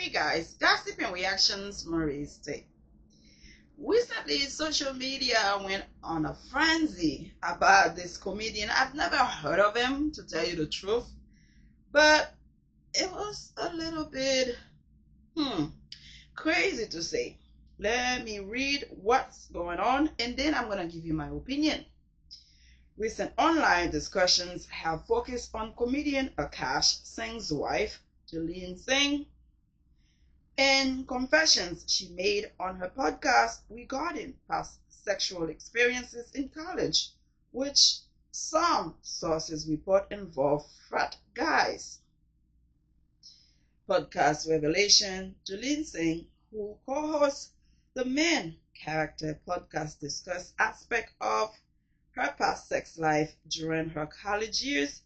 Hey guys, gossip and reactions, Marie's take. Recently, social media went on a frenzy about this comedian. I've never heard of him, to tell you the truth, but it was a little bit, hmm, crazy to say. Let me read what's going on and then I'm going to give you my opinion. Recent online discussions have focused on comedian Aakash Sing's wife, Jalene Singh, and confessions she made on her podcast regarding past sexual experiences in college, which some sources report involve frat guys. Podcast Revelation, Jolene Singh, who co-hosts the main character podcast, discuss aspects of her past sex life during her college years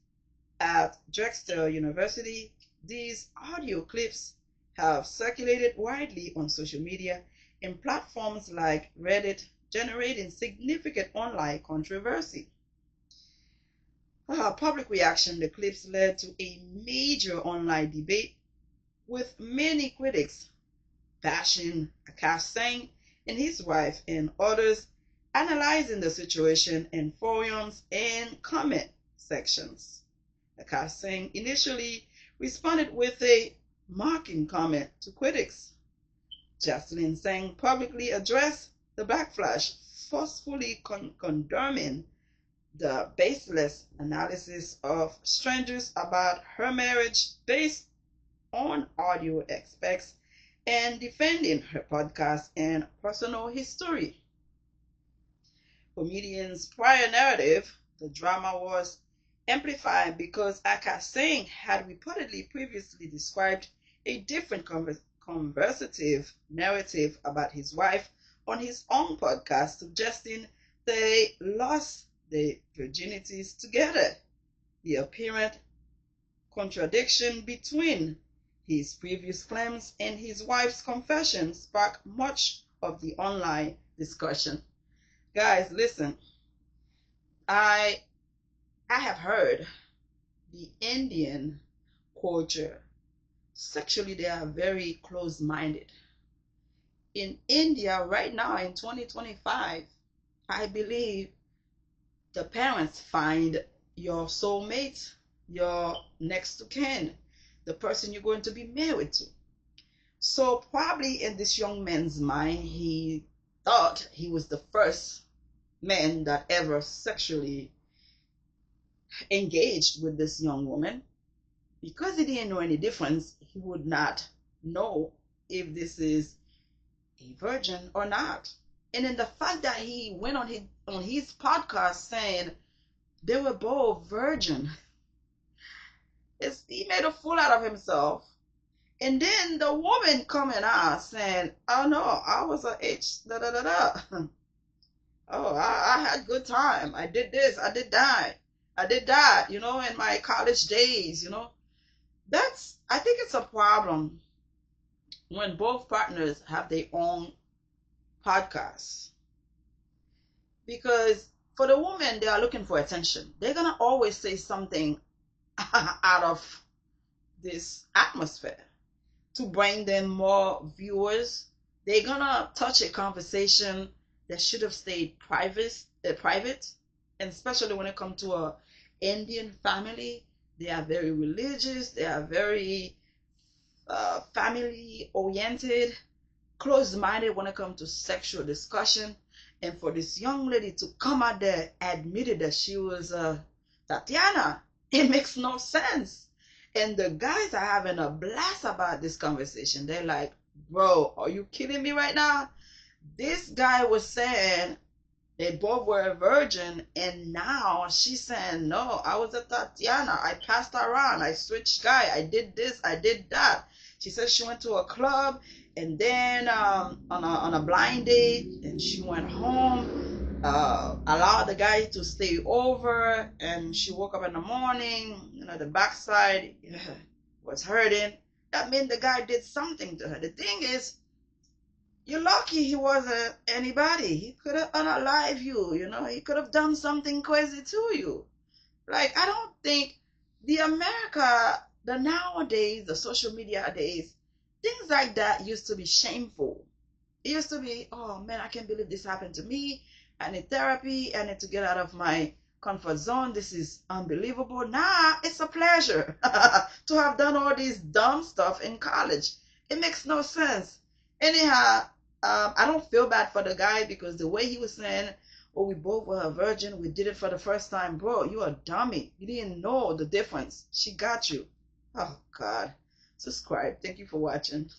at Drexel University. These audio clips have circulated widely on social media and platforms like Reddit, generating significant online controversy. Public reaction, the clips led to a major online debate, with many critics bashing Aakash Singh and his wife and others analyzing the situation in forums and comment sections. Aakash Singh initially responded with a mocking comment to critics. Jocelyn Singh publicly addressed the backlash, forcefully condemning the baseless analysis of strangers about her marriage based on audio aspects and defending her podcast and personal history. Comedian's prior narrative, the drama was amplified because Aakash Singh had reportedly previously described a different conversative narrative about his wife on his own podcast, suggesting they lost their virginities together. The apparent contradiction between his previous claims and his wife's confession sparked much of the online discussion. Guys, listen, I have heard the Indian culture, sexually they are very close-minded. In India right now in 2025, I believe the parents find your soulmate, your next to kin, the person you're going to be married to. So probably in this young man's mind, he thought he was the first man that ever sexually engaged with this young woman. Because he didn't know any difference, he would not know if this is a virgin or not. And then the fact that he went on his podcast saying they were both virgin, he made a fool out of himself. And then the woman coming out saying, "Oh no, I was a H da da da da. Oh, I had good time. I did this, I did that, in my college days. I think it's a problem when both partners have their own podcasts. Because for the woman, they are looking for attention. They're going to always say something out of this atmosphere to bring them more viewers. They're going to touch a conversation that should have stayed private, and especially when it comes to a Indian family. They are very religious. They are very family oriented, closed-minded when it comes to sexual discussion. And for this young lady to come out there admitted that she was Tatiana, it makes no sense. And the guys are having a blast about this conversation. They're like, "Bro, are you kidding me right now?" This guy was saying they both were a virgin, and now she's saying, "No, I was a Tatiana. I passed around. I switched guy. I did this. I did that." She said she went to a club, and then on a blind date, and she went home, allowed the guy to stay over, and she woke up in the morning, the backside was hurting. That meant the guy did something to her. The thing is, you're lucky he wasn't anybody. He could have unalived you, he could have done something crazy to you. Like, I don't think the nowadays, the social media days, Things like that used to be shameful. It used to be, oh man, I can't believe this happened to me. I need therapy. I need to get out of my comfort zone. This is unbelievable. Nah, it's a pleasure to have done all this dumb stuff in college. It makes no sense. Anyhow, I don't feel bad for the guy because the way he was saying, oh, we both were a virgin. We did it for the first time. Bro, you a dummy. You didn't know the difference. She got you. Oh, God. Subscribe. Thank you for watching.